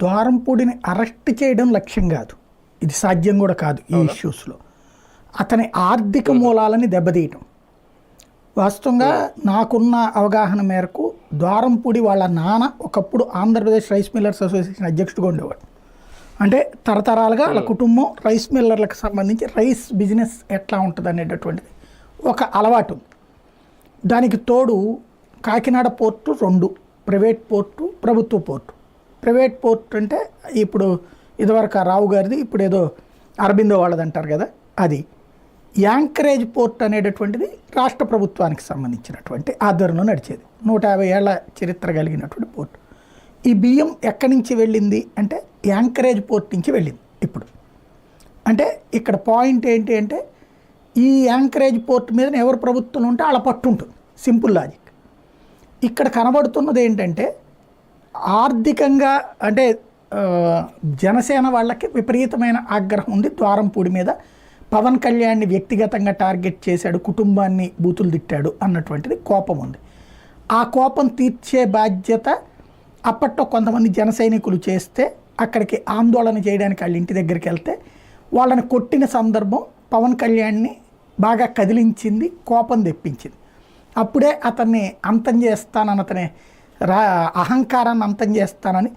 ద్వారంపూడిని arrest చేయడం లక్ష్యం కాదు, ఇది సాధ్యం కూడా కాదు ఈ ఇష్యూస్లో. అతని ఆర్థిక మూలాలని దెబ్బతీయటం. వాస్తవంగా నాకున్న అవగాహన మేరకు ద్వారంపూడి వాళ్ళ నాన్న ఒకప్పుడు ఆంధ్రప్రదేశ్ రైస్ మిల్లర్స్ అసోసియేషన్ అధ్యక్షుడిగా ఉండేవాడు. అంటే తరతరాలుగా వాళ్ళ కుటుంబం రైస్ మిల్లర్లకు సంబంధించి రైస్ బిజినెస్ ఎట్లా ఉంటుంది అనేటటువంటిది ఒక అలవాటు ఉంది. దానికి తోడు కాకినాడ పోర్టు 2, ప్రైవేట్ పోర్టు, ప్రభుత్వ పోర్టు. ప్రైవేట్ పోర్టు అంటే ఇప్పుడు ఇదివరకు ఆ రావు గారిది, ఇప్పుడు ఏదో అరబిందో వాళ్ళది అంటారు కదా అది. యాంకరేజ్ పోర్ట్ అనేటటువంటిది రాష్ట్ర ప్రభుత్వానికి సంబంధించినటువంటి ఆధ్వర్యంలో నడిచేది, 150 ఏళ్ల చరిత్ర కలిగినటువంటి పోర్టు. ఈ బియ్యం ఎక్కడి నుంచి వెళ్ళింది అంటే యాంకరేజ్ పోర్ట్ నుంచి వెళ్ళింది. ఇప్పుడు అంటే ఇక్కడ పాయింట్ ఏంటి అంటే ఈ యాంకరేజ్ పోర్ట్ మీద ఎవరు ప్రభుత్వం ఉంటే వాళ్ళ పట్టు ఉంటుంది, సింపుల్ లాజిక్. ఇక్కడ కనబడుతున్నది ఏంటంటే ఆర్థికంగా అంటే జనసేన వాళ్ళకి విపరీతమైన ఆగ్రహం ఉంది ద్వారంపూడి మీద. పవన్ కళ్యాణ్ని వ్యక్తిగతంగా టార్గెట్ చేశాడు, కుటుంబాన్ని బూతులు తిట్టాడు అన్నటువంటిది కోపం ఉంది. ఆ కోపం తీర్చే బాధ్యత అప్పట్లో కొంతమంది జన సైనికులు చేస్తే అక్కడికి ఆందోళన చేయడానికి వాళ్ళ ఇంటి దగ్గరికి వెళ్తే వాళ్ళని కొట్టిన సందర్భం పవన్ కళ్యాణ్ని బాగా కదిలించింది, కోపం తెప్పించింది. అప్పుడే అతన్ని అంతం చేస్తానని, అతని అహంకారాన్ని అంతం చేస్తానని